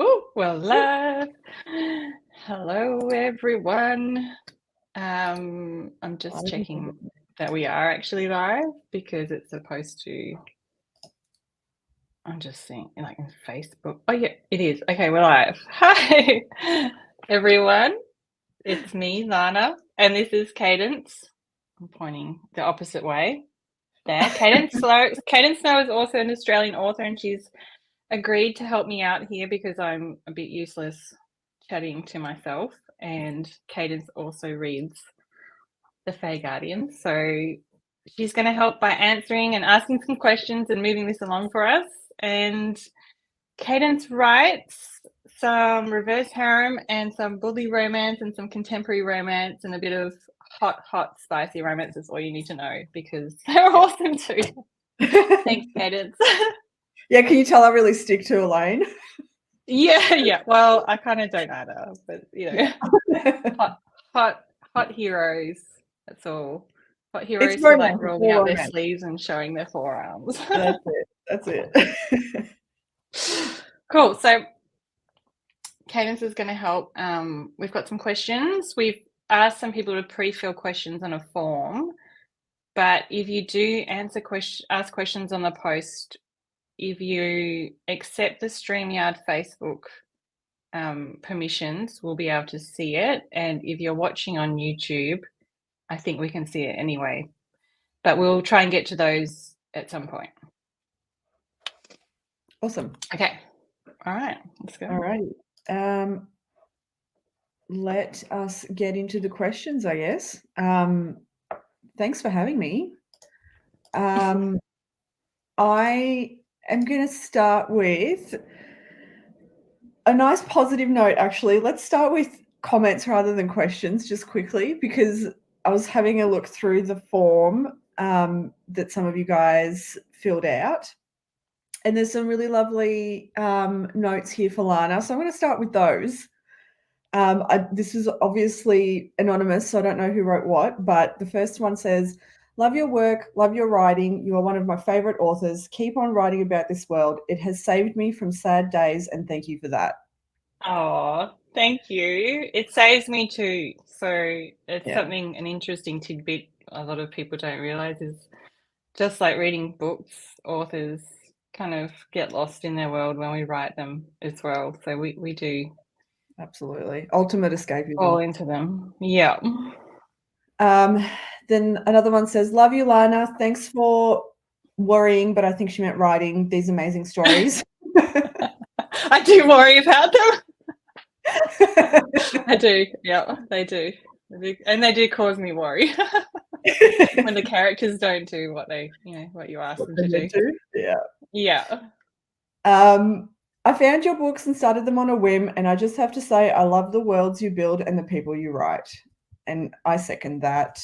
Oh, well, love. Hello, everyone. I'm just checking that we are actually live because it's supposed to. I'm just seeing, like, in Facebook. Oh, yeah, it is. Okay, we're live. Hi, everyone. It's me, Lana, and this is Kaydence. I'm pointing the opposite way. There, Kaydence Snow. Kaydence Snow is also an Australian author, and she's agreed to help me out here because I'm a bit useless chatting to myself, and Kaydence also reads the Fae Guardians, so she's going to help by answering and asking some questions and moving this along for us. And Kaydence writes some reverse harem and some bully romance and some contemporary romance and a bit of hot, spicy romance is all you need to know because they're awesome too. Thanks, Kaydence. Yeah, can you tell I really stick to a lane? Yeah. Well, I kind of don't either, but hot heroes. That's all. Hot heroes who like rolling up their sleeves and showing their forearms. That's it. Cool. So Kaydence is going to help. We've got some questions. We've asked some people to pre-fill questions on a form, but if you do ask questions on the post, if you accept the StreamYard Facebook permissions, we'll be able to see it. And if you're watching on YouTube, I think we can see it anyway. But we'll try and get to those at some point. Awesome. Okay. All right. Let's go. All right. Let us get into the questions, I guess. Thanks for having me. I am going to start with a nice positive note, actually. Let's start with comments rather than questions, just quickly, because I was having a look through the form that some of you guys filled out. And there's some really lovely notes here for Lana. So I'm going to start with those. This is obviously anonymous, so I don't know who wrote what, but the first one says, "Love your work, love your writing. You are one of my favorite authors. Keep on writing about this world. It has saved me from sad days, and thank you for that." Oh, thank you. It saves me too. So it's something, an interesting tidbit a lot of people don't realize is just like reading books, authors kind of get lost in their world when we write them as well. So we do. Absolutely. Ultimate escapism. Fall into them. Yeah. Then another one says, "Love you, Lana. Thanks for worrying," but I think she meant writing these amazing stories. I do worry about them. I do. Yeah, they do. And they do cause me worry when the characters don't do what what you ask them to do. Yeah. I found your books and started them on a whim, and I just have to say I love the worlds you build and the people you write. And I second that.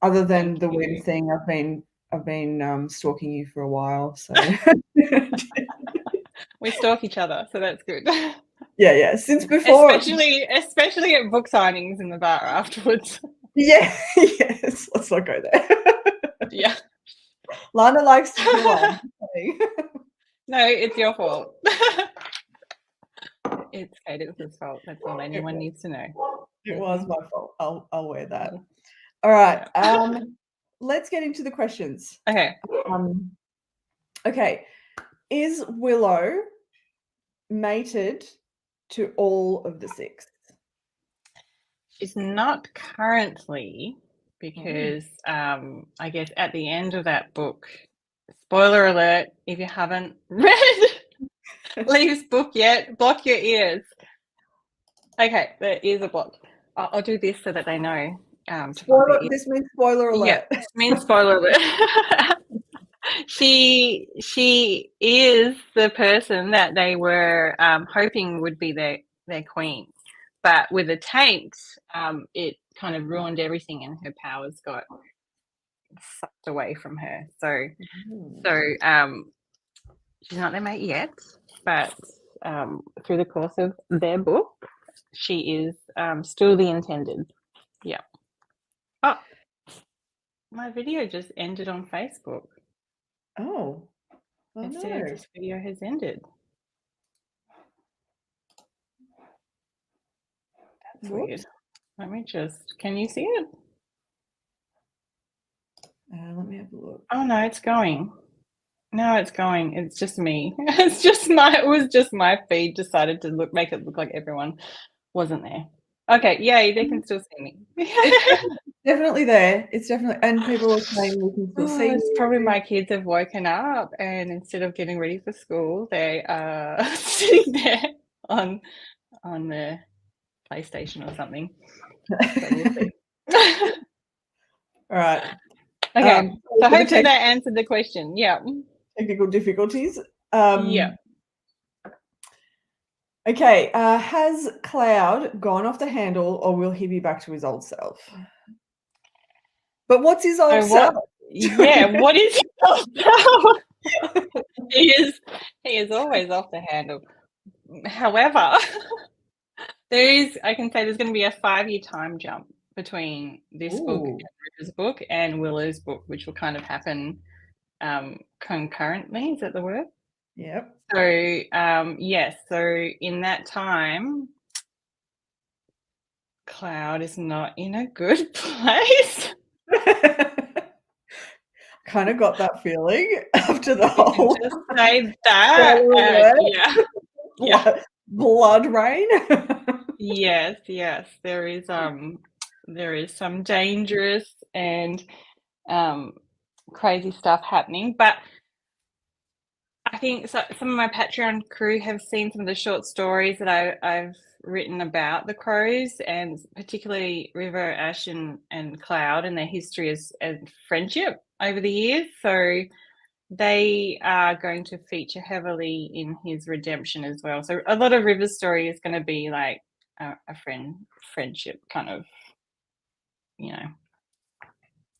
Other than the whim thing, I've been stalking you for a while, so we stalk each other, so that's good. Yeah. Since before, especially at book signings in the bar afterwards. Yeah, yes. Let's not go there. Yeah. Lana likes to kill on. No, it's your fault. It's Kaydence's fault. That's all anyone needs to know. It was my fault. I'll wear that. All right. Let's get into the questions. Okay. Okay. Is Willow mated to all of the six? She's not currently, because I guess at the end of that book, spoiler alert, if you haven't read Leaves book yet, block your ears. Okay, there is a block. I'll do this so that they know. This means spoiler alert. Yeah, this means spoiler alert. She is the person that they were hoping would be their queen, but with the taint, it kind of ruined everything, and her powers got sucked away from her. So she's not their mate yet, but through the course of their book, she is still the intended. Yeah. Oh, my video just ended on Facebook. Oh. It says this video has ended. It's weird. Let me just, can you see it? Let me have a look. Oh no, it's going. No, it's going. It's just me. It was just my feed decided to make it look like everyone wasn't there. Okay, yay, they can still see me. It's definitely there. It's definitely, and people are saying we can still see It's you. probably my kids have woken up and instead of getting ready for school, they are sitting there on the PlayStation or something. So we'll see. All right. Okay. So hopefully that answered the question. Yeah. Technical difficulties. Yeah. Okay. Has Cloud gone off the handle, or will he be back to his old self? But what's his old self? Yeah. What is his old self? He is always off the handle. However, I can say there's going to be a 5-year time jump between this book and River's book and Willow's book, which will kind of happen concurrently. Is that the word? Yep. So yes, so in that time, Cloud is not in a good place. Kind of got that feeling after the whole. Just say that. Yeah. Blood rain. Yes. There is some dangerous and crazy stuff happening, but I think some of my Patreon crew have seen some of the short stories that I've written about the crows, and particularly River, Ash, and Cloud, and their history and friendship over the years. So they are going to feature heavily in his redemption as well. So a lot of River's story is going to be like a friendship kind of,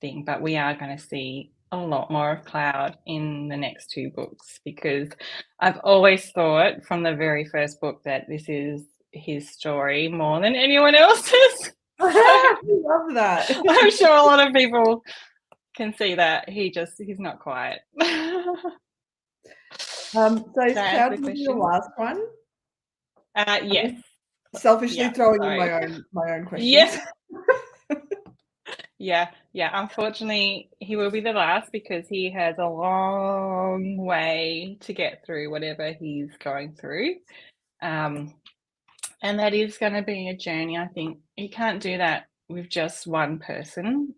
thing. But we are going to see a lot more of Cloud in the next 2 books, because I've always thought from the very first book that this is his story more than anyone else's. I love that. I'm sure a lot of people can see that he's not quiet. So is Cloud the last one? Yes. Selfishly throwing in my own questions. Yes. Yeah. Unfortunately, he will be the last because he has a long way to get through whatever he's going through. And that is going to be a journey. I think you can't do that with just one person,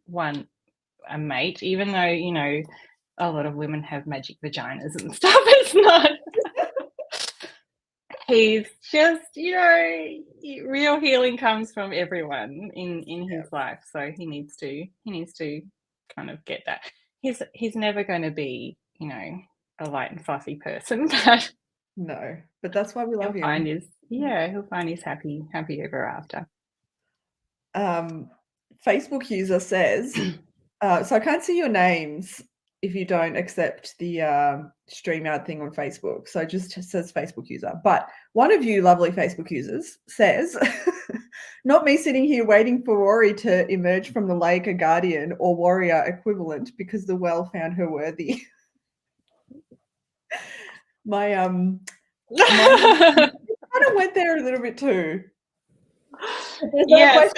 a mate, even though, a lot of women have magic vaginas and stuff. It's not. He's just, real healing comes from everyone in his life. So he needs to kind of get that. He's never going to be, a light and fluffy person, but no, but that's why we love him. He'll find his happy ever after. Facebook user says, so I can't see your names if you don't accept the StreamYard thing on Facebook. So it just says Facebook user. But one of you lovely Facebook users says, not me sitting here waiting for Rory to emerge from the lake a guardian or warrior equivalent because the well found her worthy. my kind of went there a little bit too. Yeah, so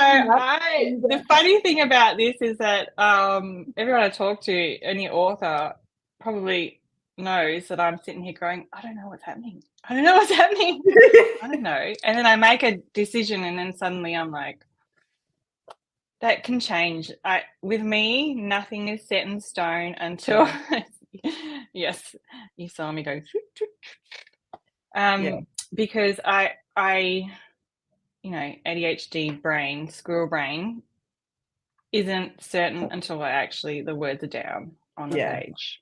the funny thing about this is that everyone I talk to, any author, probably knows that I'm sitting here going, I don't know what's happening. I don't know. And then I make a decision and then suddenly I'm like, that can change. With me, nothing is set in stone until yes, you saw me go because I ADHD brain, squirrel brain, isn't certain until the words are down on the page.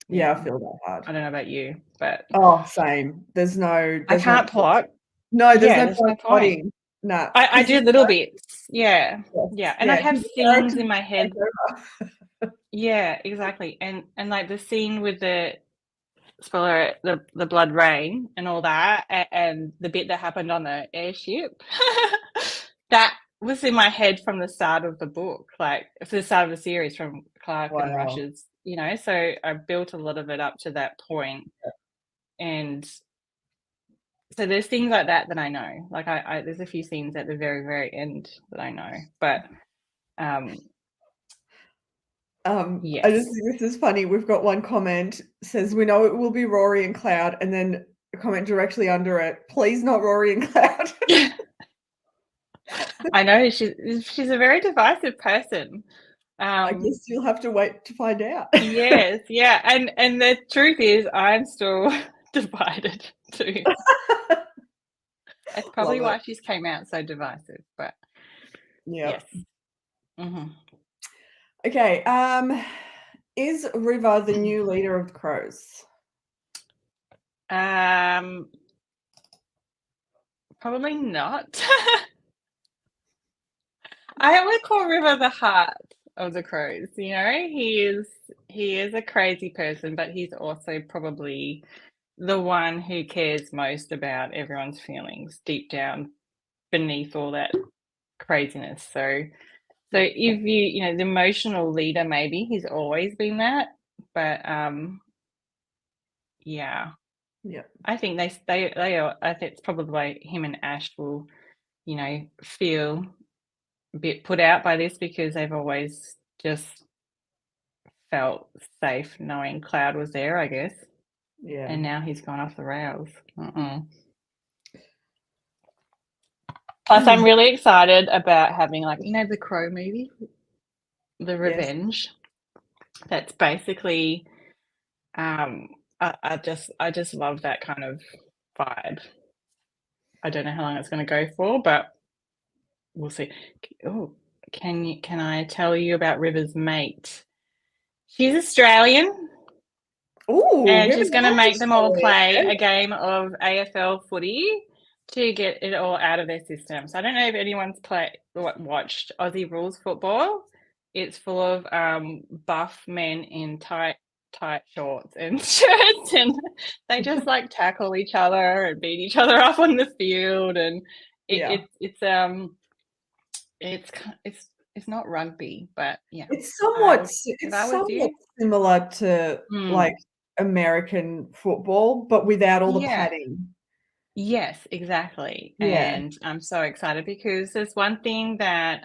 Yeah, I feel that hard. I don't know about you, but same. I can't plot. No, there's no point. No, I do little bits. Yeah, and I have scenes in my head. Yeah, exactly. And like the scene with the spoiler, the blood rain and all that, and the bit that happened on the airship, that was in my head from the start of the book, like for the start of the series, from Clark and Rush's, so I built a lot of it up to that point. And So there's things like that I know. Like I there's a few scenes at the very, very end that I know. But yes. I just think this is funny. We've got one comment says, "We know it will be Rory and Cloud," and then a comment directly under it, "Please not Rory and Cloud." I know she's a very divisive person. I guess you'll have to wait to find out. Yes, yeah, and the truth is, I'm still divided too. That's probably why she's came out so divisive. But yeah, yes. Mm-hmm. Okay. Is River the new leader of the Crows? Probably not. I would call River the heart of the Crows. You know, he is a crazy person, but he's also probably the one who cares most about everyone's feelings deep down beneath all that craziness. So if you know, the emotional leader, maybe he's always been that, but yeah. I think they are. I think it's probably why him and Ash will, you know, feel a bit put out by this, because they've always just felt safe knowing Cloud was there, I guess. Yeah. And now he's gone off the rails. Plus, I'm really excited about having, like, you know, the Crow movie, The Revenge. Yes. That's basically, I just love that kind of vibe. I don't know how long it's going to go for, but we'll see. Oh, can I tell you about River's mate? She's Australian. Ooh, and she's going to make them all play a game of AFL footy to get it all out of their system. So I don't know if anyone's watched Aussie rules football. It's full of buff men in tight shorts and shirts, and they just like tackle each other and beat each other up on the field, and it's not rugby, but yeah, it's somewhat similar to like American football, but without all the padding. Yes, exactly. And I'm so excited because there's one thing that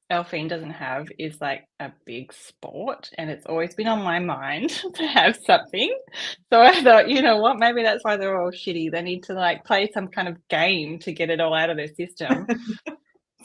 Elphyne doesn't have is like a big sport, and it's always been on my mind to have something. So I thought, you know what, maybe that's why they're all shitty. They need to like play some kind of game to get it all out of their system.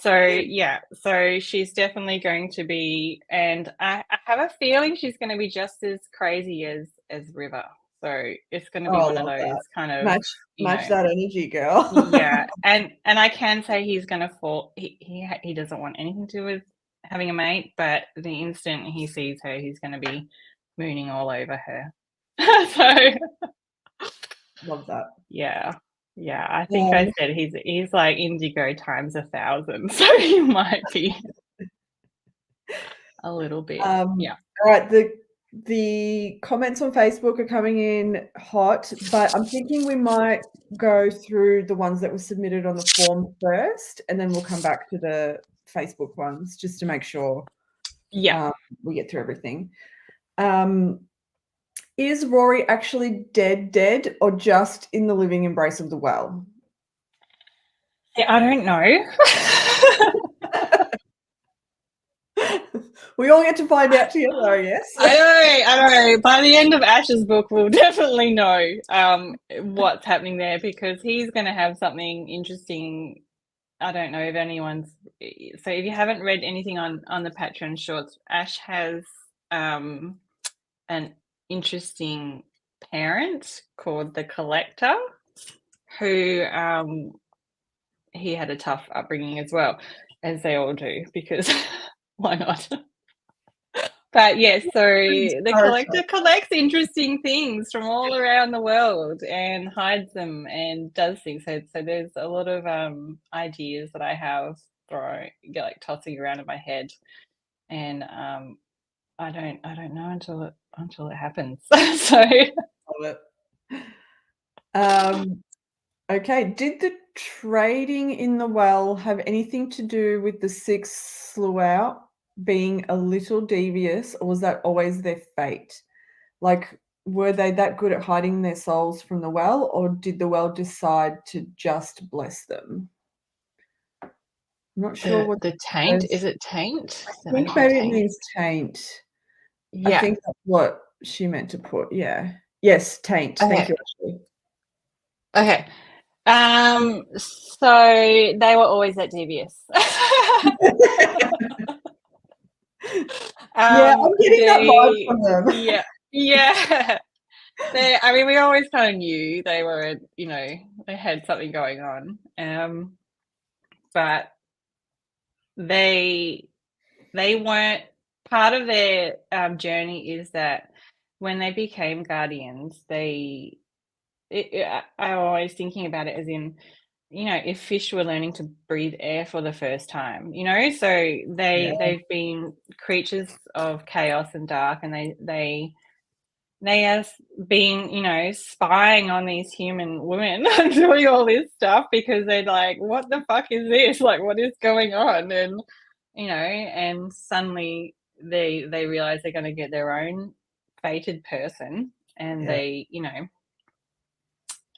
So yeah, so she's definitely going to be, and I have a feeling she's going to be just as crazy as River. So it's going to be one of those kind of match that energy, girl. Yeah, and I can say he's going to fall. He doesn't want anything to do with having a mate, but the instant he sees her, he's going to be mooning all over her. So love that. Yeah. Yeah, I think I said he's like Indigo times 1,000, so he might be a little bit. Yeah. All right, the comments on Facebook are coming in hot, but I'm thinking we might go through the ones that were submitted on the form first, and then we'll come back to the Facebook ones just to make sure we get through everything. Is Rory actually dead, or just in the living embrace of the well? I don't know. We all get to find out together, yes? I know. By the end of Ash's book, we'll definitely know what's happening there, because he's going to have something interesting. I don't know if anyone's... So if you haven't read anything on the Patreon shorts, Ash has an interesting parent called the Collector, who he had a tough upbringing as well, as they all do, because why not? But yes, so the Collector collects interesting things from all around the world and hides them and does things. So there's a lot of ideas that I have like tossing around in my head, and I don't know until it happens. So love it. Okay, did the trading in the well have anything to do with the 6 slew out being a little devious, or was that always their fate? Like, were they that good at hiding their souls from the well, or did the well decide to just bless them? I'm not sure what The taint, is it taint? I Is that what you think said, maybe it taint? means taint. I Yeah. think that's what she meant to put, yeah. Yes, taint. Thank Okay. you, Ashley. Okay. So they were always that devious. Yeah, I'm getting that vibe They, from them. yeah, yeah. I mean, we always kind of knew they were, you know, they had something going on. But they weren't part of their journey is that when they became guardians, I'm always thinking about it as in, you know, if fish were learning to breathe air for the first time, you know, so Yeah, they've been creatures of chaos and dark, and they have been, you know, spying on these human women and doing all this stuff because they're like, what the fuck is this? Like, what is going on? And, you know, and suddenly they realize they're going to get their own fated person, and yeah. they, you know,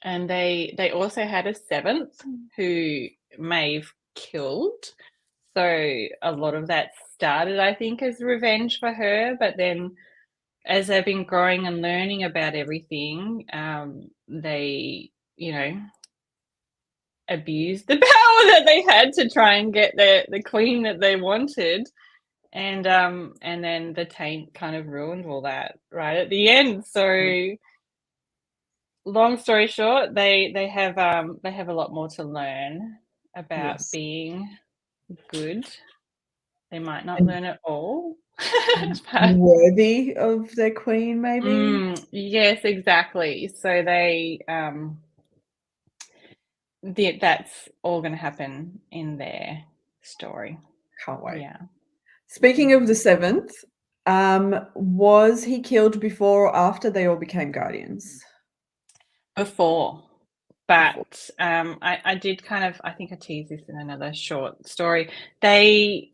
and they also had a seventh who Maeve killed. So a lot of that started, I think, as revenge for her, but then as they've been growing and learning about everything, they, you know, abused the power that they had to try and get the queen that they wanted. And then the taint kind of ruined all that right at the end. So long story short, they have a lot more to learn about Yes. being good. They might not And learn it all. But worthy of their queen, maybe? yes, exactly. So that's all going to happen in their story. Can't wait. Yeah. Speaking of the seventh, was he killed before or after they all became guardians? Before. Before. But I did kind of, I think I teased this in another short story. They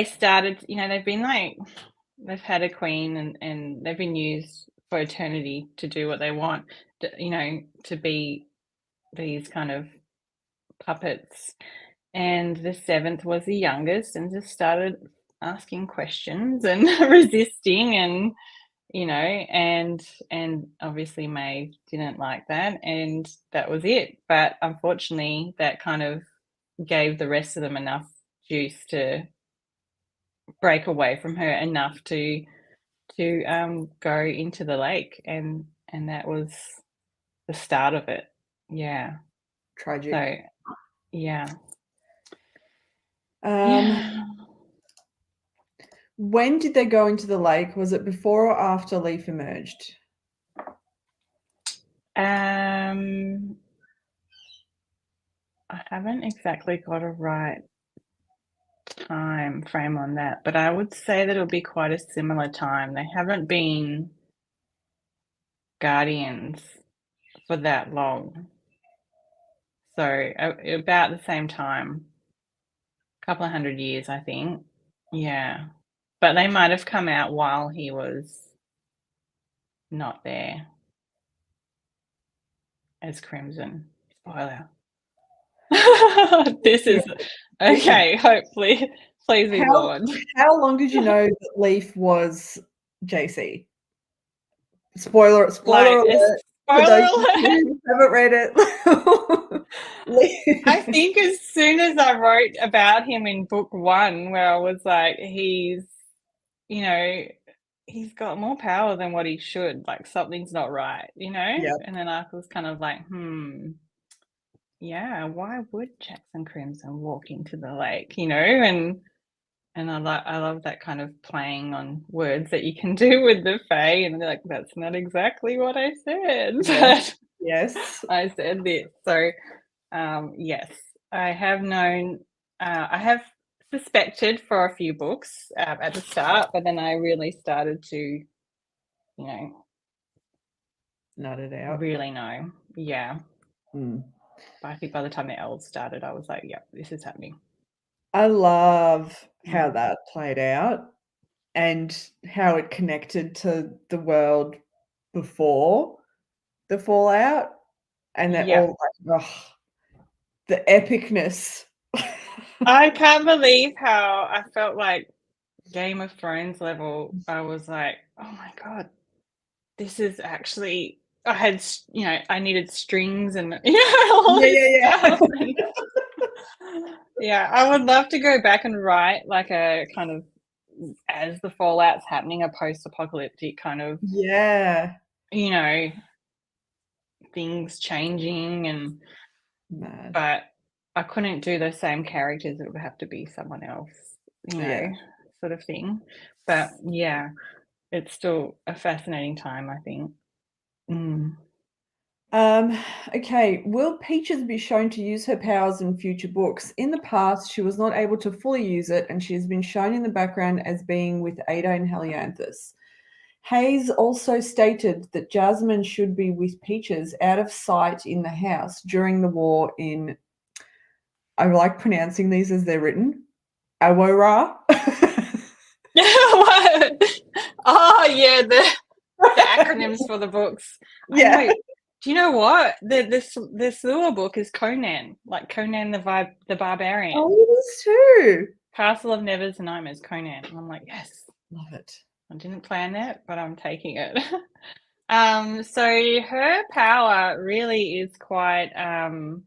started, you know, they've had a queen, and they've been used for eternity to do what they want, you know, to be these kind of puppets. And the seventh was the youngest and just started asking questions and resisting, and you know, and obviously May didn't like that, and that was it. But unfortunately that kind of gave the rest of them enough juice to break away from her enough to go into the lake, and that was the start of it. Yeah. Tragic. So yeah. Um, Yeah. when did they go into the lake? Was it before or after Leaf emerged? I haven't exactly got a right time frame on that, but I would say that it'll be quite a similar time. They haven't been guardians for that long. So about the same time, a couple of 100 years, I think. Yeah. But they might have come out while he was not there as Crimson. Spoiler. This Yeah, is okay, hopefully. Please be How warned. how long did you know that Leaf was JC? Spoiler Like, a alert for spoiler those of alert. you who haven't read it. I Leaf. think as soon as I wrote about him in book one, where I was like, he's, you know, he's got more power than what he should. Like, something's not right, you know? Yeah, And then I was kind of like, yeah, why would Jackson Crimson walk into the lake, you know? And I love that kind of playing on words that you can do with the Fae, and they're like, that's not exactly what I said, yes, but yes. I said this. So yes, I have known, I have suspected for a few books at the start, but then I really started to, you know, Nutted out. really know. Yeah. Mm. But I think by the time the elves started, I was like, yeah, this is happening. I love how Mm. that played out, and how it connected to the world before the fallout, and that Yeah. all the epicness. I can't believe how I felt like Game of Thrones level. I was like, oh my God, this is actually, I had, I needed strings and, all this stuff. And, yeah, I would love to go back and write like a kind of, as the fallout's happening, a post-apocalyptic kind of, things changing and, Mad. but I couldn't do the same characters. It would have to be someone else, sort of thing. But yeah, it's still a fascinating time, I think. Okay, will Peaches be shown to use her powers in future books? In the past, she was not able to fully use it, and she has been shown in the background as being with Ada and Helianthus. Hayes also stated that Jasmine should be with Peaches out of sight in the house during the war in, I like pronouncing these as they're written, Awara. Oh, yeah, the acronyms for the books. Yeah. Do you know what? The Sewer book is Conan, like Conan the Barbarian. Oh, it is too. Castle of Nevers and Nightmares, Conan. And I'm like, yes. Love it. I didn't plan that, but I'm taking it. So her power really is quite, and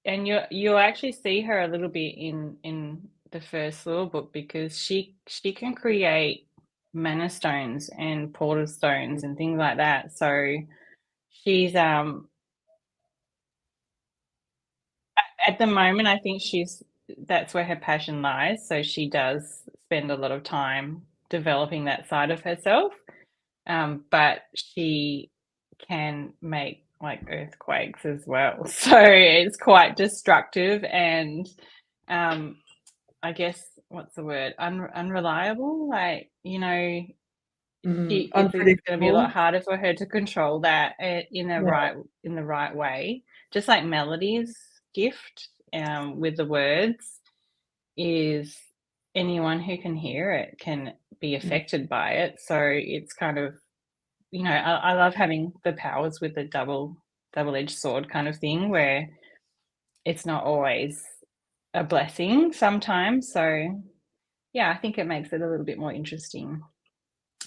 you'll actually see her a little bit in the first Lure book, because she can create mana stones and portal stones and things like that. So she's at the moment, I think that's where her passion lies. So she does spend a lot of time developing that side of herself. But she can make like earthquakes as well. So it's quite destructive and I guess, what's the word? Unreliable. Like, it's going to be a lot harder for her to control that in the right way. Just like Melody's gift with the words is anyone who can hear it can be affected by it. So it's kind of, I love having the powers with the double-edged sword kind of thing, where it's not always a blessing sometimes. So yeah, I think it makes it a little bit more interesting.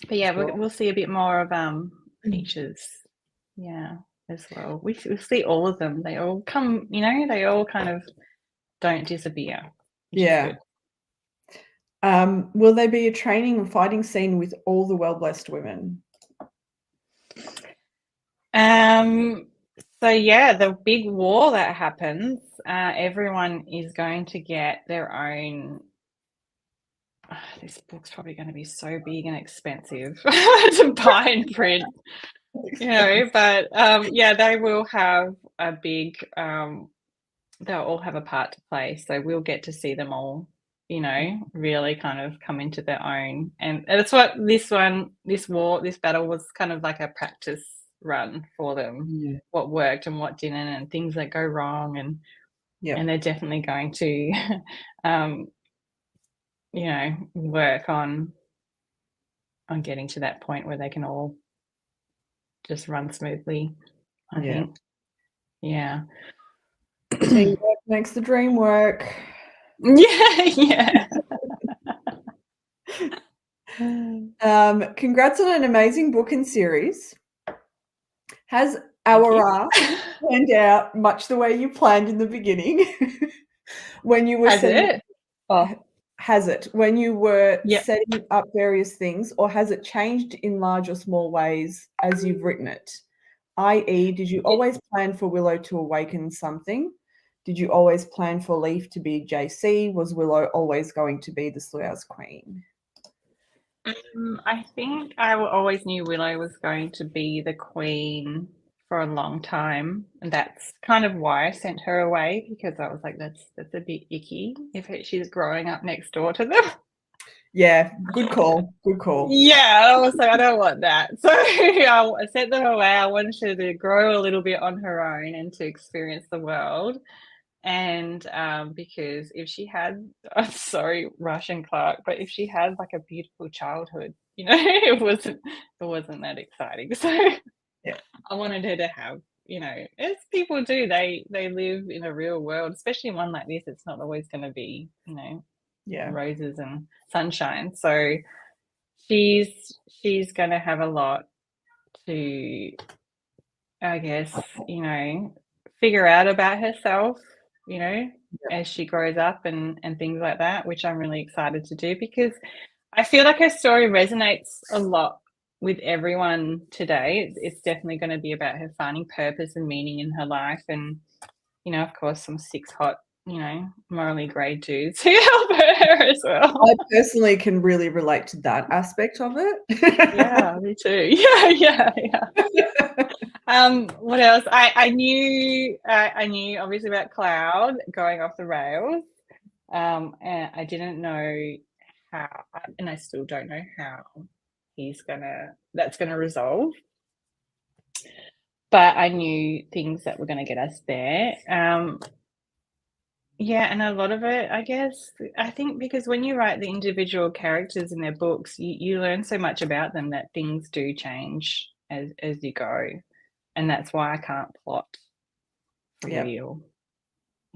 But yeah, we'll see a bit more of Peaches, as well. We'll see all of them. They all come, they all kind of don't disappear, which is good. Will there be a training and fighting scene with all the well-blessed women? So yeah, the big war that happens, everyone is going to get their own. This book's probably going to be so big and expensive to buy and print, but they will have a big, they'll all have a part to play. So we'll get to see them all, really kind of come into their own. And that's what this battle was kind of like a practice run for them, what worked and what didn't, and things that go wrong. And they're definitely going to, work on getting to that point where they can all just run smoothly, I think. Yeah. Teamwork makes the dream work. Yeah. Congrats on an amazing book and series. Has Awara turned out much the way you planned in the beginning? When you were has it when you were setting up various things, or has it changed in large or small ways as you've written it? i.e., did you always plan for Willow to awaken something? Did you always plan for Leaf to be JC? Was Willow always going to be the Slough's queen? I think I always knew Willow was going to be the queen for a long time, and that's kind of why I sent her away, because I was like, that's a bit icky if she's growing up next door to them. Yeah, good call. Yeah, I was like, I don't want that. So I sent them away. I wanted her to grow a little bit on her own and to experience the world. And because if she had, I'm sorry, Russian Clark, but if she had like a beautiful childhood, it wasn't that exciting. So Yeah. I wanted her to have, as people do, they live in a real world, especially one like this. It's not always going to be, Yeah. roses and sunshine. So she's going to have a lot to, I guess, figure out about herself, as she grows up and things like that, which I'm really excited to do because I feel like her story resonates a lot with everyone today. It's definitely going to be about her finding purpose and meaning in her life, and of course, some six hot, morally grey dudes who help her as well. I personally can really relate to that aspect of it. Yeah, me too. Yeah. What else? I knew obviously about Cloud going off the rails. And I didn't know how, and I still don't know how that's gonna resolve. But I knew things that were gonna get us there. Yeah, and a lot of it, I guess, I think because when you write the individual characters in their books, you learn so much about them that things do change as you go. And that's why I can't plot for Yep. real.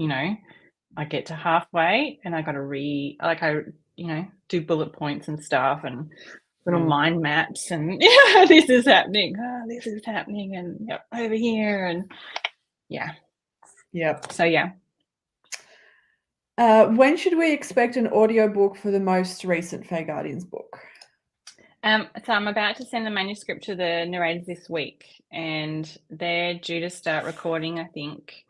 I get to halfway and I got to do bullet points and stuff and little mind maps and this is happening. This is happening and over here and Yep. So yeah. When should we expect an audiobook for the most recent Fae Guardians book? So I'm about to send the manuscript to the narrators this week, and they're due to start recording, I think.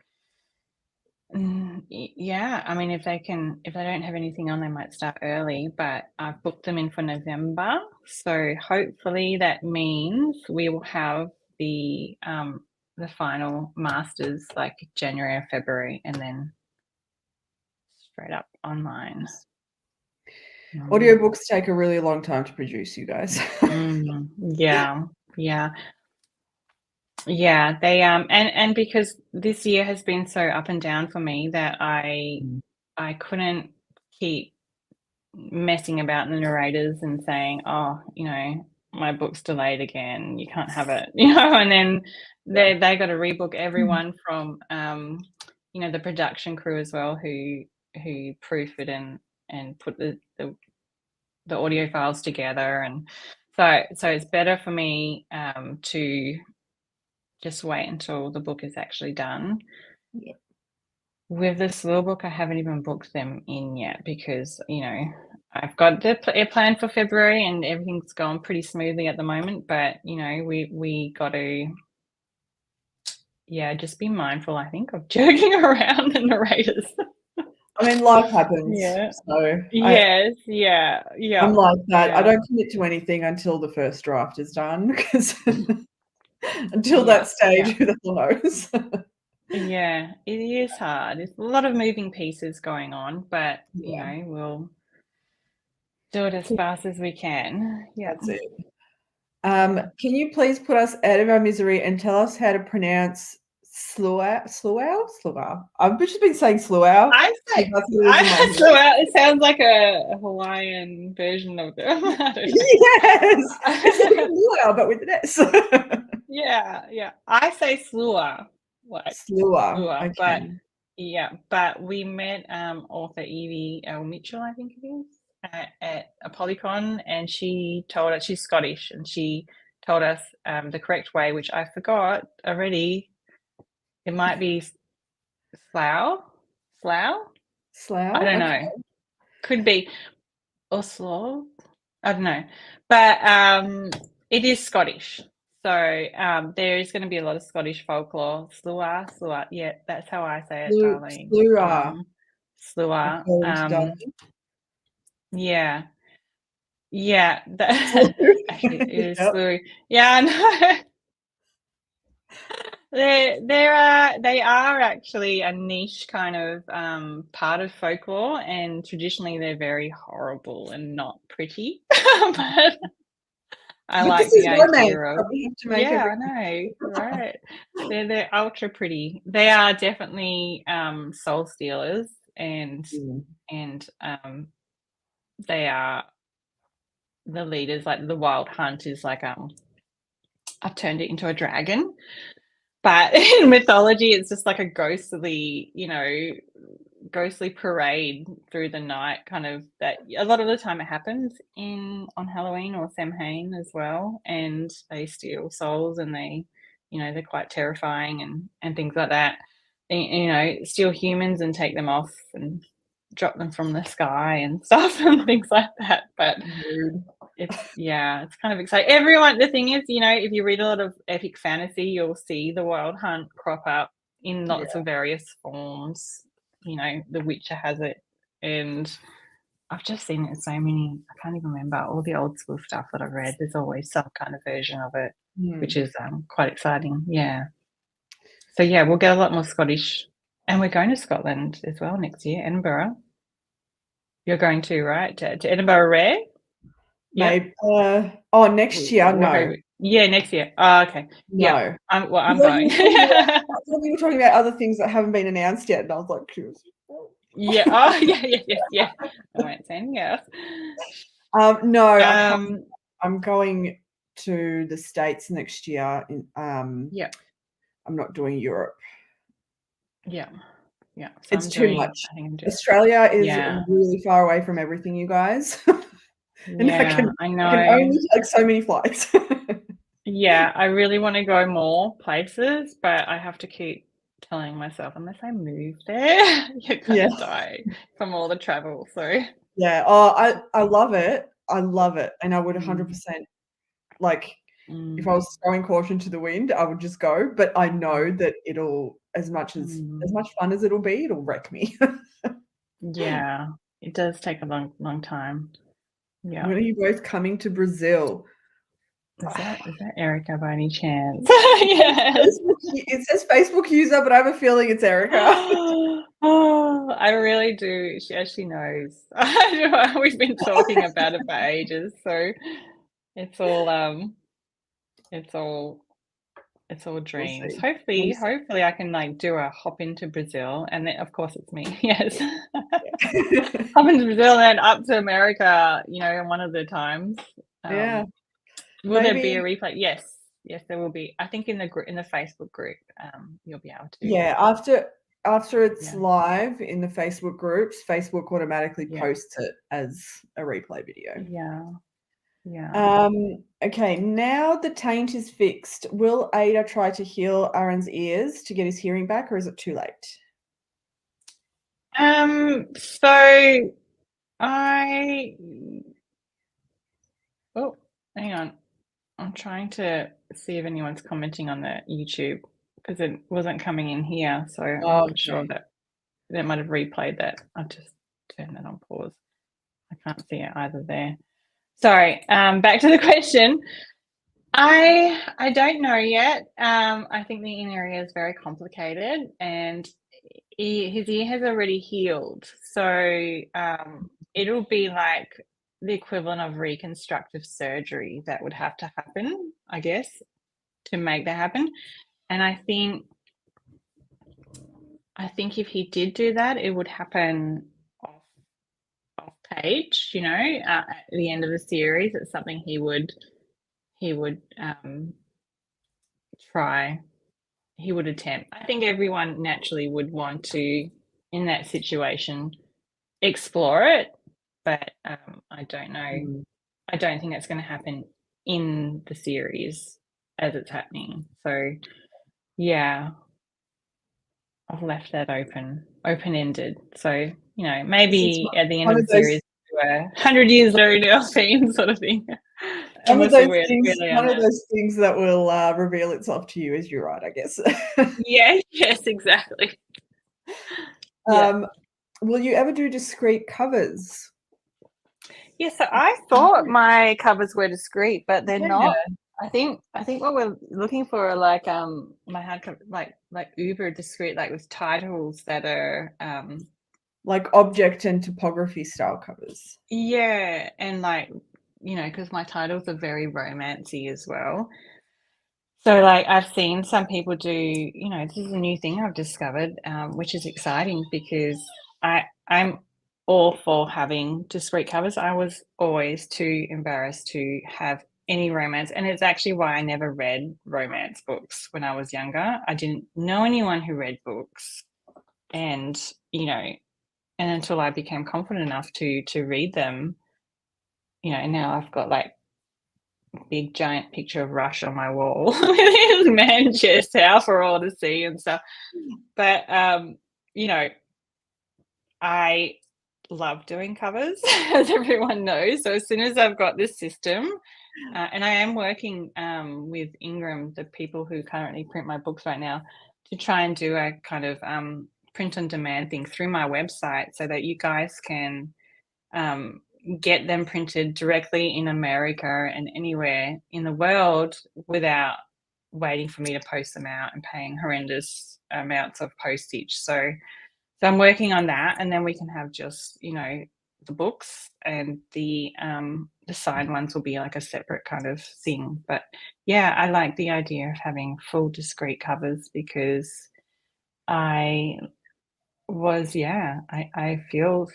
Yeah, I mean, if they don't have anything on, they might start early, but I've booked them in for November. So hopefully that means we will have the final masters like January or February, and then straight up online. Audiobooks take a really long time to produce, you guys. Yeah. They and because this year has been so up and down for me that I couldn't keep messing about in the narrators and saying, oh, my book's delayed again, you can't have it, and then they got to rebook everyone from the production crew as well who proof it and put the audio files together, and so it's better for me to just wait until the book is actually done. Yeah. With the slow book, I haven't even booked them in yet because, I've got the plan for February and everything's going pretty smoothly at the moment. But, we got to, just be mindful, I think, of joking around the narrators. I mean, life happens. Yeah. So yes. Yeah. I'm like that. Yeah. I don't commit to anything until the first draft is done because until that stage, who the hell knows? Yeah, it is hard. There's a lot of moving pieces going on, but we'll do it as fast as we can. Yeah, That's it. Can you please put us out of our misery and tell us how to pronounce Sluow? I've just been saying Sluow. I say Sluow. It sounds like a Hawaiian version of them. Yes, it's like Sluow, but with an S. Yeah. I say Sluow. Sluow. Okay. But we met author Evie L. Mitchell, I think it is, at a Polycon, and she told us she's Scottish, and she told us the correct way, which I forgot already. It might be Slough. I don't know. Could be Oslo. I don't know, but it is Scottish. So there is going to be a lot of Scottish folklore. Sluagh. Yeah, that's how I say it, darling. Sluagh. Yeah. Actually, it is Sluagh. Yeah, I know. They are actually a niche kind of part of folklore, and traditionally they're very horrible and not pretty. I But like this the is romance. idea So of we have to make I know, right? They're ultra pretty. They are definitely soul stealers, and they are the leaders. Like the wild hunt is like I've turned it into a dragon, but in mythology it's just like a ghostly, ghostly parade through the night, kind of, that a lot of the time it happens on Halloween or Samhain as well, and they steal souls, and they're quite terrifying and things like that. Steal humans and take them off and drop them from the sky and stuff and things like that. But it's kind of exciting. The thing is, if you read a lot of epic fantasy, you'll see the wild hunt crop up in lots of various forms. The Witcher has it, and I've just seen it in so many. I can't even remember all the old school stuff that I've read. There's always some kind of version of it, which is quite exciting. Yeah. So we'll get a lot more Scottish, and we're going to Scotland as well next year, Edinburgh. You're going to, right? To Edinburgh Rare? Maybe. Next year? No. Yeah, next year. Oh, okay. No. Yeah. I'm going. I thought we were talking about other things that haven't been announced yet, and I was like, yeah. Oh, yeah. I won't say anything else. No, I can't. I'm going to the States next year. I'm not doing Europe. Yeah. So it's too much. Australia is really far away from everything, you guys. And I know. I can only take so many flights. I really want to go more places, but I have to keep telling myself, unless I move there, you're gonna die from all the travel. So I love it. I love it, and I would 100%, like, if I was throwing caution to the wind, I would just go. But I know that it'll, as much fun as it'll be, it'll wreck me. It does take a long time. Yeah. When are you both coming to Brazil? Is that Erica by any chance? Yes. It says Facebook user, but I have a feeling it's Erica. Oh, I really do. She knows. We've been talking about it for ages, so it's all dreams. Hopefully I can do a hop into Brazil, and then of course it's me. Yes. Hop into Brazil and then up to America, one of the times. Will there be a replay? Yes, there will be. I think in the Facebook group, you'll be able to. Yeah, after it's live in the Facebook groups, Facebook automatically posts it as a replay video. Yeah. Okay, now the taint is fixed. Will Ada try to heal Aaron's ears to get his hearing back, or is it too late? So hang on. I'm trying to see if anyone's commenting on the YouTube, because it wasn't coming in here. So I'm sure that they might have replayed that. I'll just turn that on pause. I can't see it either there. Sorry. Back to the question. I don't know yet. I think the inner ear is very complicated, and his ear has already healed. So it'll be like the equivalent of reconstructive surgery that would have to happen, I guess, to make that happen. And I think if he did do that, it would happen off page, at the end of the series. It's something he would try. He would attempt. I think everyone naturally would want to, in that situation, explore it, but I don't know. I don't think that's going to happen in the series as it's happening. So I've left that open-ended. So maybe at the end of the series, 100 years later in Elphyne sort of thing. One of those things that will reveal itself to you as you're right, I guess. Yes, exactly. Will you ever do discreet covers? Yeah, so I thought my covers were discreet, but they're not. I think what we're looking for are like my hardcover, like uber discreet, like with titles that are like object and topography style covers. Yeah, and like you know, because my titles are very romancy as well. So, like, I've seen some people do, you know, this is a new thing I've discovered, which is exciting because I'm all for having discreet covers. I was always too embarrassed to have any romance, and it's actually why I never read romance books when I was younger. I didn't know anyone who read books, and you know, and until I became confident enough to read them, you know, now I've got like big giant picture of Rush on my wall with his man chest out for all to see and stuff. But you know, I love doing covers, as everyone knows. So as soon as I've got this system, and I am working with Ingram, the people who currently print my books right now, to try and do a kind of print on demand thing through my website so that you guys can get them printed directly in America and anywhere in the world without waiting for me to post them out and paying horrendous amounts of postage. So I'm working on that, and then we can have just, you know, the books, and the signed ones will be like a separate kind of thing. But yeah, I like the idea of having full discrete covers because I was, yeah, I feel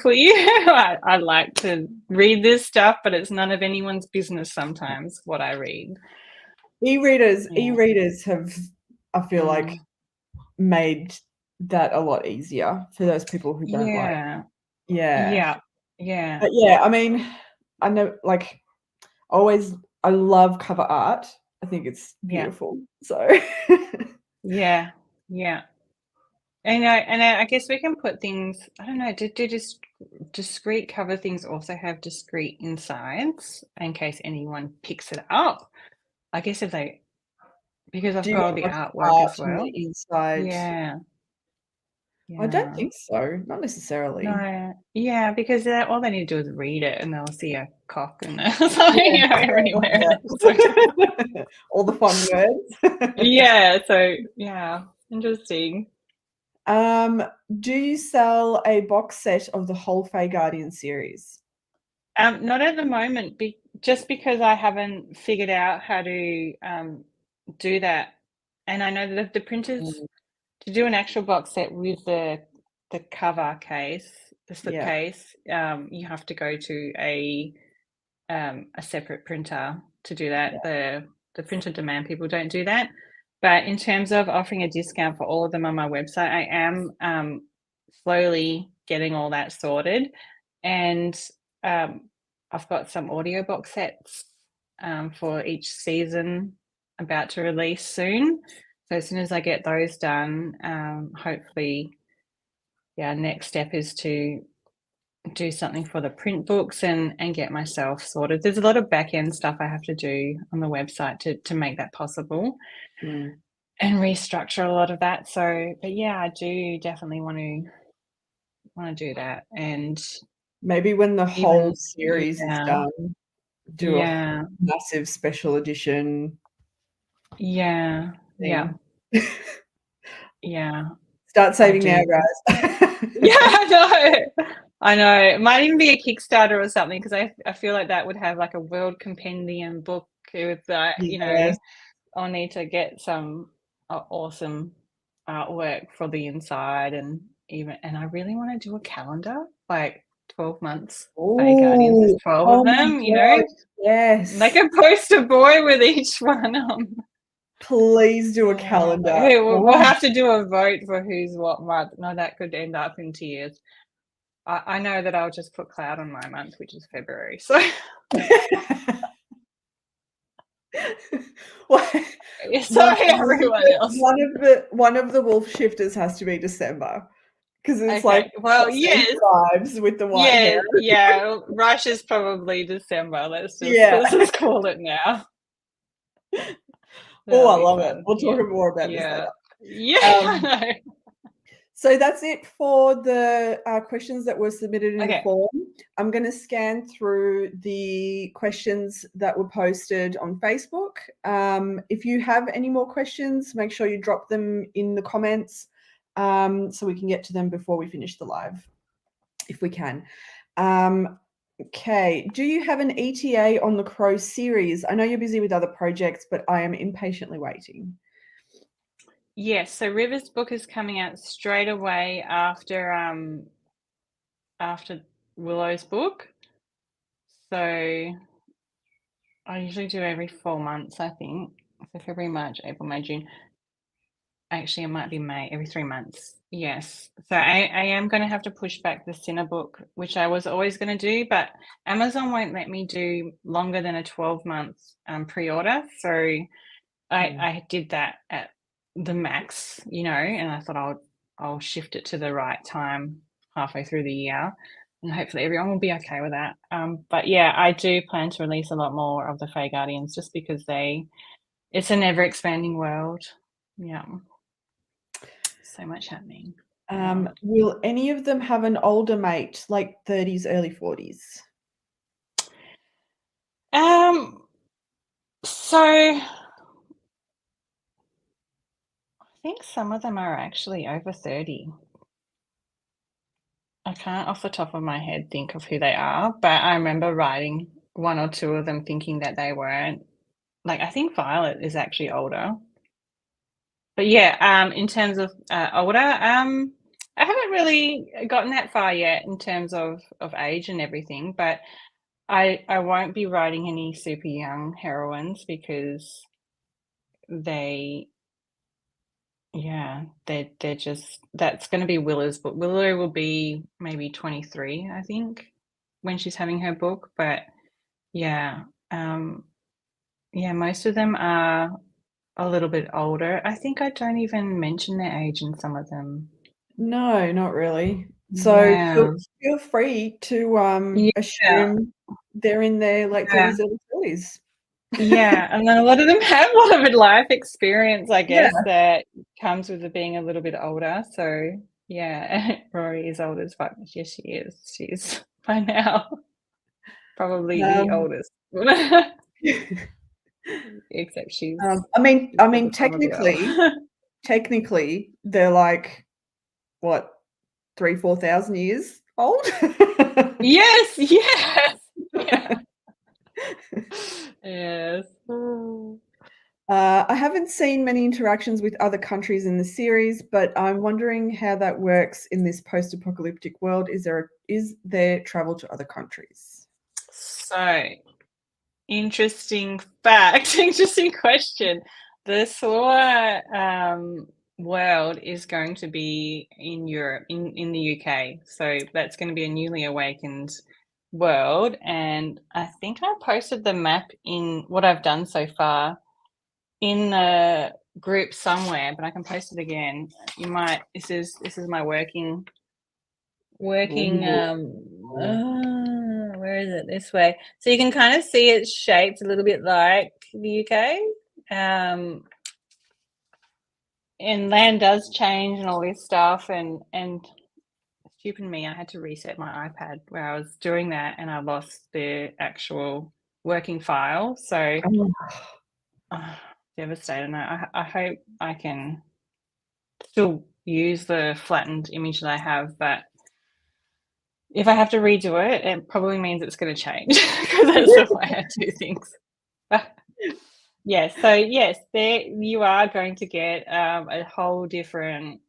for you. I like to read this stuff, but it's none of anyone's business sometimes what I read. E-readers have, I feel like, Mm. made that a lot easier for those people who don't like. Yeah. Yeah. Yeah. But yeah, I mean, I know, like, I love cover art. I think it's Yeah. beautiful. So Yeah. Yeah. And I guess we can put things, I don't know, do discrete cover things also have discrete insides in case anyone picks it up? I guess if they, because I've do you got all want the like artwork art as on well. the inside? Yeah. I don't Yeah. think so. Not necessarily. No. Yeah, because all they need to do is read it and they'll see a cock and something, you know, everywhere. So, All the fun words. yeah. So yeah, interesting. Do you sell a box set of the whole Fae Guardian series? Not at the moment, just because I haven't figured out how to do that. And I know that the printers, to do an actual box set with the cover case, the slipcase, you have to go to a separate printer to do that. Yeah. The print on demand people don't do that. But in terms of offering a discount for all of them on my website, I am slowly getting all that sorted. And I've got some audio box sets for each season about to release soon. So as soon as I get those done, hopefully, yeah, next step is to do something for the print books and get myself sorted. There's a lot of back end stuff I have to do on the website to make that possible and restructure a lot of that. So, but yeah, I do definitely want to do that. And maybe when the whole even, series is yeah, done, do a massive special edition yeah, thing. yeah. Start saving now, guys. Yeah, I know. It might even be a Kickstarter or something because I feel like that would have like a world compendium book with you know, I'll need to get some awesome artwork for the inside, and I really want to do a calendar, like 12 months. Fae Guardians, there's 12 of them, you know, yes. like a poster boy with each one on. Please do a calendar. We'll have to do a vote for who's what month. No, that could end up in tears. I know that I'll just put Cloud on my month, which is February. So sorry, everyone else. One of the wolf shifters has to be December because it's Okay. Well, yes, vibes with the white hair. Yeah. Rush is probably December. Let's just call it now. Oh, I love it. We'll talk more about this later. Yeah, I know. So that's it for the questions that were submitted in the form. I'm going to scan through the questions that were posted on Facebook. If you have any more questions, make sure you drop them in the comments so we can get to them before we finish the live, if we can. Okay. Do you have an ETA on the Crow series? I know you're busy with other projects, but I am impatiently waiting. Yes, so River's book is coming out straight away after Willow's book. So I usually do every 4 months, I think. So February, March, April, May, June. Actually, it might be May, every 3 months. Yes. So I am going to have to push back the Sinner book, which I was always going to do, but Amazon won't let me do longer than a 12-month pre-order. So I did that at the max, and I thought I'll shift it to the right time halfway through the year, and hopefully everyone will be okay with that. But yeah, I do plan to release a lot more of the Fae Guardians just because it's a never expanding world. Yeah. So much happening. Will any of them have an older mate, like 30s, early 40s? So I think some of them are actually over 30. I can't off the top of my head think of who they are, but I remember writing one or two of them thinking that they weren't. Like, I think Violet is actually older. But yeah, in terms of older, I haven't really gotten that far yet in terms of age and everything, but I won't be writing any super young heroines because they're just that's going to be Willow's book. Willow will be maybe 23, I think, when she's having her book. But yeah, most of them are a little bit older. I think I don't even mention their age in some of them. No, not really. So Yeah. feel free to Yeah. assume they're in their late Yeah. 30s, early 40s. Yeah, and then a lot of them have a lot of life experience, I guess, Yeah. that comes with being a little bit older. So yeah, Rory is old as fuck. Yes, she is. She's by now probably the oldest. Except she's I mean, the farmer technically, girl. they're like what, 3,000-4,000 years old? Yes, yes. Yeah. Yes. I haven't seen many interactions with other countries in the series, but I'm wondering how that works in this post-apocalyptic world. Is there travel to other countries? So, interesting fact, interesting question. The Saw world is going to be in Europe, in the UK. So that's going to be a newly awakened world. And I think I posted the map in what I've done so far in the group somewhere, but I can post it again. This is my working where is it? This way. So you can kind of see it's shaped a little bit like the UK. And land does change and all this stuff, and stupid me, I had to reset my iPad where I was doing that and I lost the actual working file. So devastated. I hope I can still use the flattened image that I have, but if I have to redo it, it probably means it's going to change because that's the way I do things. Yes, so yes, there you are going to get a whole different,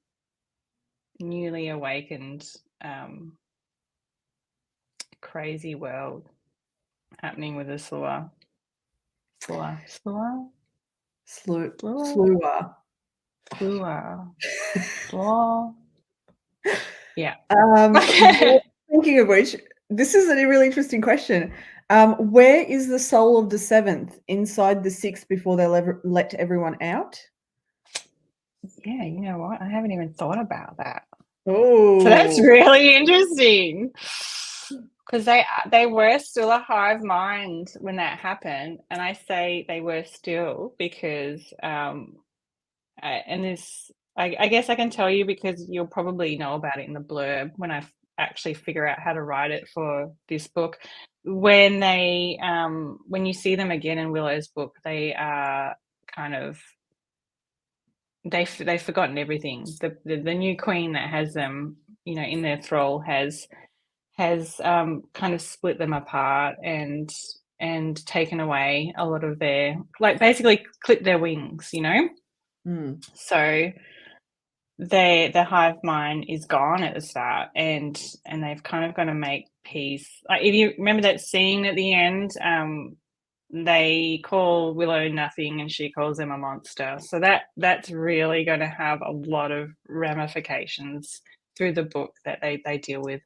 newly awakened, crazy world happening with the Slua. Yeah. Okay. Thinking of which, this is a really interesting question. Where is the soul of the seventh? Inside the sixth before they'll ever let everyone out? Yeah, you know what? I haven't even thought about that. Oh, So that's really interesting. Because they were still a hive mind when that happened, and I say they were still because I guess I can tell you because you'll probably know about it in the blurb when I actually figure out how to write it for this book. When when you see them again in Willow's book, they are kind of they've forgotten everything. The new queen that has them, in their thrall has has kind of split them apart and taken away a lot of their, like, basically clipped their wings, you know. So the hive mind is gone at the start, and they've kind of got to make peace. Like, if you remember that scene at the end, they call Willow nothing and she calls them a monster. So that's really going to have a lot of ramifications through the book that they deal with.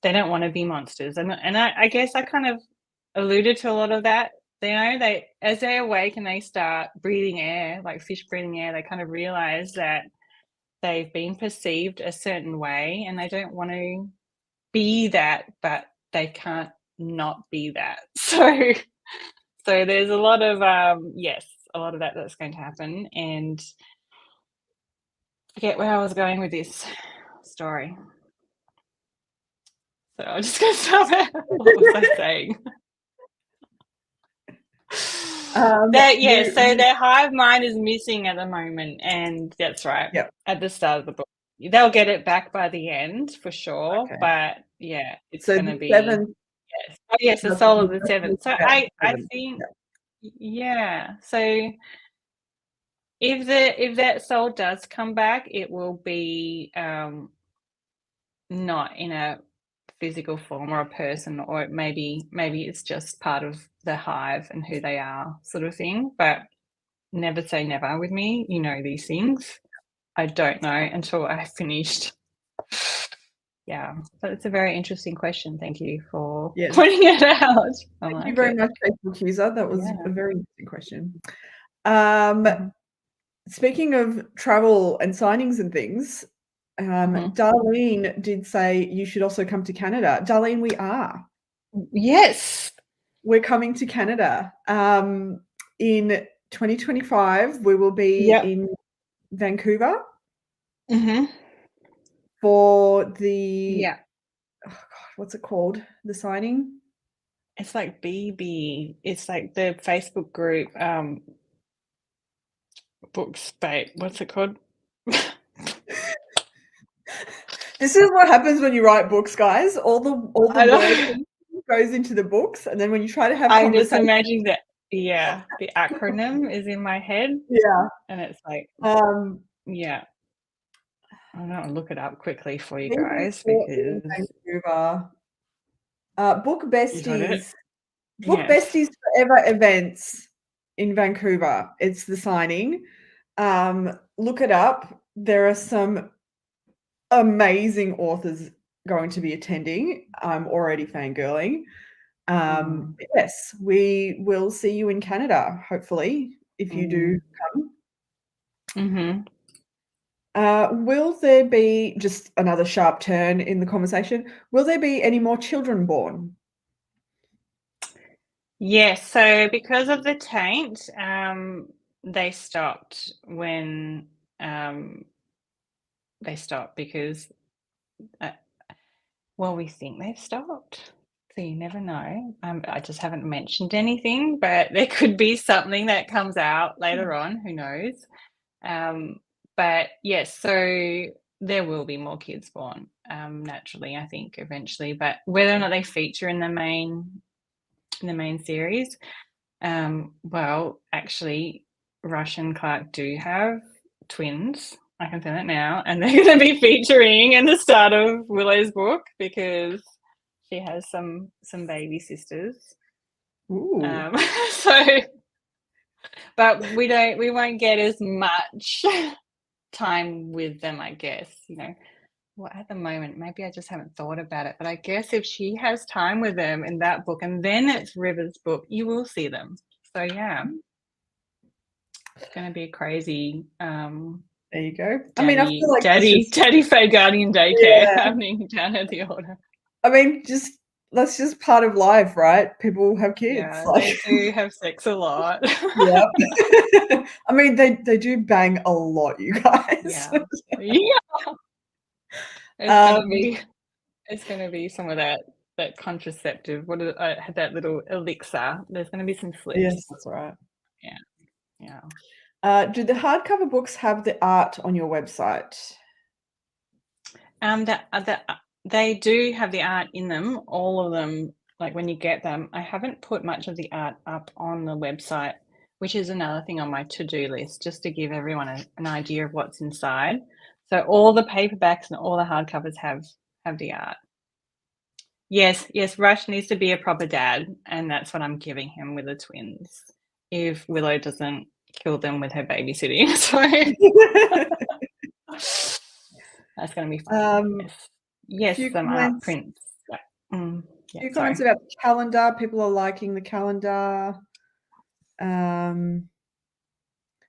They don't want to be monsters, and I guess I kind of alluded to a lot of that. You know, they, as they awake and they start breathing air, like fish breathing air, they kind of realize that they've been perceived a certain way and they don't want to be that, but they can't not be that. So there's a lot of a lot of that's going to happen. And I forget where I was going with this story. So I'm just going to stop it. What was I saying? So their hive mind is missing at the moment, and that's right. Yep. At the start of the book, they'll get it back by the end for sure. Okay. But yeah, it's So going to the be seventh. yes. Oh yes, the soul of the seventh. So I seven. think So if that soul does come back, it will be not in a physical form or a person, or maybe it's just part of the hive and who they are, sort of thing. But never say never with me. You know these things. I don't know until I finished. Yeah, but it's a very interesting question. Thank you for pointing it out. Thank you very much, Facebook user. That was a very interesting question. Speaking of travel and signings and things, Darlene did say you should also come to Canada. Darlene, we are. Yes. We're coming to Canada. In 2025, we will be in Vancouver for the what's it called? The signing? It's like BB. It's like the Facebook group books, babe. What's it called? This is what happens when you write books, guys. All the wording goes into the books, and then when you try to have I'm conversations, just imagining that. Yeah, the acronym is in my head. Yeah, and it's like yeah. I'm gonna look it up quickly for you guys because Vancouver. Book Besties. Book Yes. Besties Forever events in Vancouver. It's the signing. Look it up. There are some amazing authors going to be attending. I'm already fangirling. Yes, we will see you in Canada, hopefully, if you do come. Will there be, just another sharp turn in the conversation, will there be any more children born? Yes, so because of the taint, they stopped when they stopped because we think they've stopped. So you never know. I just haven't mentioned anything, but there could be something that comes out later on. Who knows? But yes, so there will be more kids born naturally, I think, eventually. But whether or not they feature in the main series, well, actually, Rush and Clark do have twins. I can say that now, and they're going to be featuring in the start of Willow's book because she has some baby sisters. But we won't get as much time with them, I guess. You know, well, at the moment, maybe I just haven't thought about it, but I guess if she has time with them in that book, and then it's River's book, you will see them. So yeah, it's going to be crazy. There you go. I mean, I feel like Daddy Fae Guardian Daycare happening down at the Order. I mean, that's just part of life, right? People have kids. Yeah, they do have sex a lot. Yeah. I mean, they do bang a lot, you guys. Yeah. It's gonna be some of that contraceptive. What had that little elixir? There's gonna be some slips. Yes, that's right. Yeah. Do the hardcover they do have the art in them, all of them, like when you get them. I haven't put much of the art up on the website, which is another thing on my to-do list, just to give everyone an idea of what's inside. So all the paperbacks and all the hardcovers have the art. Yes, Rush needs to be a proper dad, and that's what I'm giving him with the twins. If Willow doesn't kill them with her babysitting, so that's going to be fun. Yes, some art prints. A few comments about the calendar. People are liking the calendar.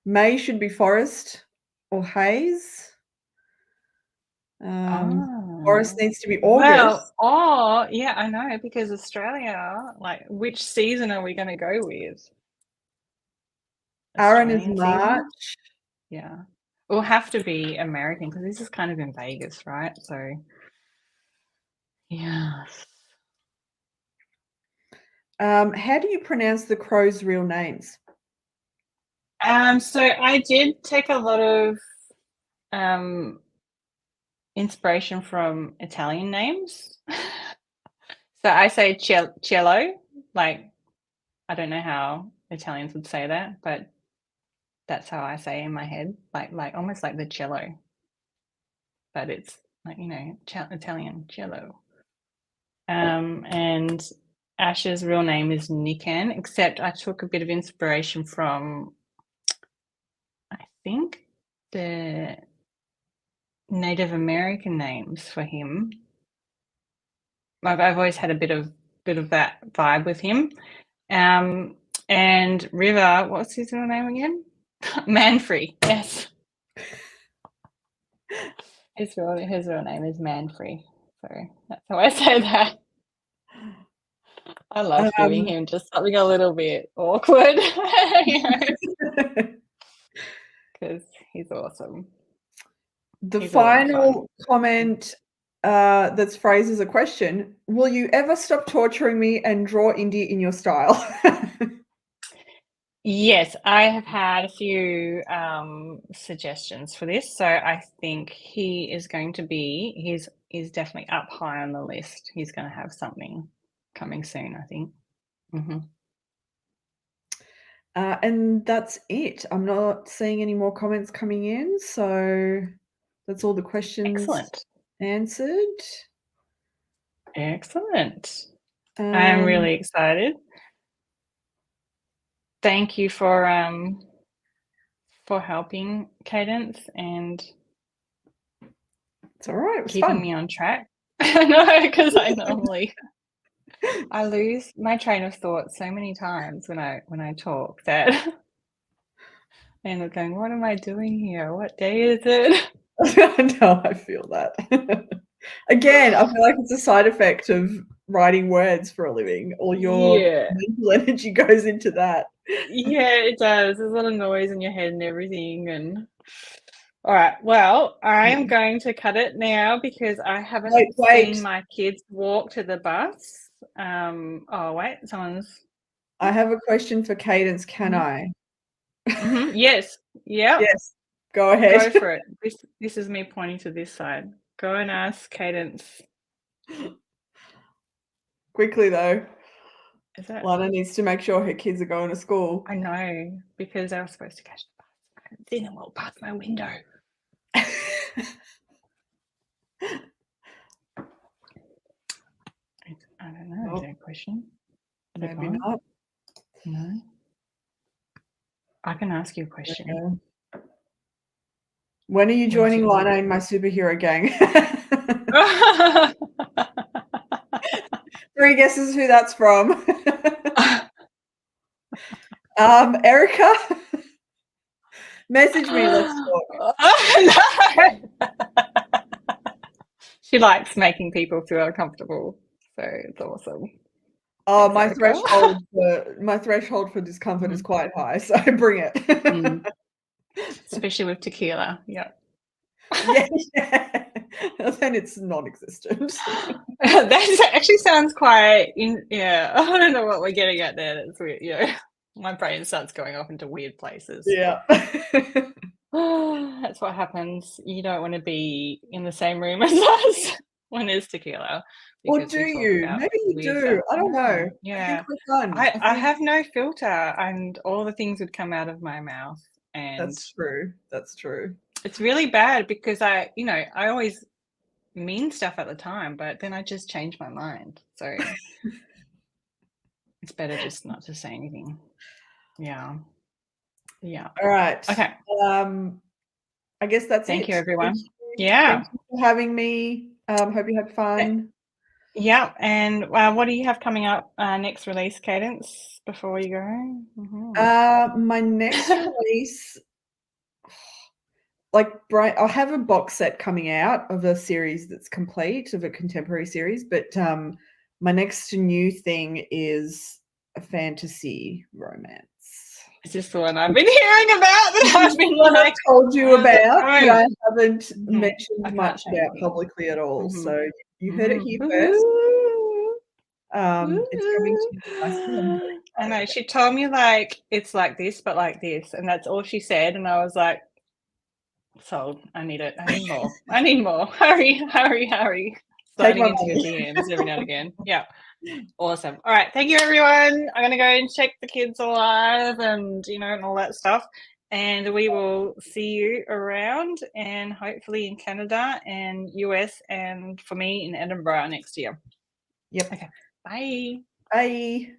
May should be forest or haze. Forest needs to be August. Well, yeah, I know, because Australia, like, which season are we going to go with? Aaron is March. Yeah. It will have to be American because this is kind of in Vegas, right? So, yeah. How do you pronounce the crows' real names? So I did take a lot of inspiration from Italian names. So I say cello, like, I don't know how Italians would say that, but that's how I say in my head, like almost like the cello, but it's like, you know, Italian cello. And Ash's real name is Nikan, except I took a bit of inspiration from, I think, the Native American names for him. Like, I've always had a bit of that vibe with him. And River, what's his real name again? Manfrey, yes. His real name is Manfrey, so that's how I say that. I love giving him just something a little bit awkward, because he's awesome. The final comment that's phrased as a question: will you ever stop torturing me and draw India in your style? Yes, I have had a few suggestions for this, so I think he is going to be, he's definitely up high on the list. He's going to have something coming soon, I think. And that's it. I'm not seeing any more comments coming in, so that's all the questions answered. Excellent. I am really excited. Thank you for helping, Kaydence, and it's all right. It was keeping fun. me on track. No, because I normally I lose my train of thought so many times when I talk that I end up going, what am I doing here? What day is it? No, I feel that. Again, I feel like it's a side effect of writing words for a living. All your mental energy goes into that. Yeah, it does. There's a lot of noise in your head and everything. And all right, well, I am going to cut it now because I haven't seen my kids walk to the bus. Oh wait, someone's. I have a question for Kaydence. Can I? Yes. Yeah. Yes. Go ahead. Go for it. This is me pointing to this side. Go and ask Kaydence. Quickly though. Lana needs to make sure her kids are going to school. I know, because they were supposed to catch the bus. I haven't seen them walk past my window. I don't know. Is there a question? Maybe not. No. I can ask you a question. Okay. When are you joining Lana in my superhero gang? 3 guesses who that's from. Erica, message me. Let's talk. No. She likes making people feel uncomfortable, so it's awesome. Oh, my threshold for discomfort is quite high, so bring it. Especially with tequila. Yeah. Yeah. Then it's non-existent. That actually sounds quite yeah. I don't know what we're getting at there. That's weird. Yeah. My brain starts going off into weird places. Yeah. That's what happens. You don't want to be in the same room as us. when there's tequila. Or because do we talk you? about Maybe you weird do. stuff. I don't know. I Yeah. think we're fun. I have no filter, and all the things would come out of my mouth, and That's true. That's true. it's really bad because I always mean stuff at the time, but then I just change my mind. So it's better just not to say anything. Yeah. All right. Okay. I guess that's it. Thank you, everyone. Thank you for having me. Hope you had fun. Yeah. And what do you have coming up next release, Kaydence, before you go? My next release, I'll have a box set coming out of a series that's complete, of a contemporary series, but my next new thing is a fantasy romance. Is this the one I've been hearing about that I've been I told you about, but I haven't mentioned much about publicly at all. So you heard it here first. It's coming to you. I know, she told me it's like this, but like this, and that's all she said, and I was like, sold. I need it. I need more. I need more. Hurry. Sliding into your DMs every now and again. Yeah. Awesome. All right. Thank you, everyone. I'm going to go and check the kids alive and, and all that stuff. And we will see you around, and hopefully in Canada and US, and for me in Edinburgh next year. Yep. Okay. Bye. Bye.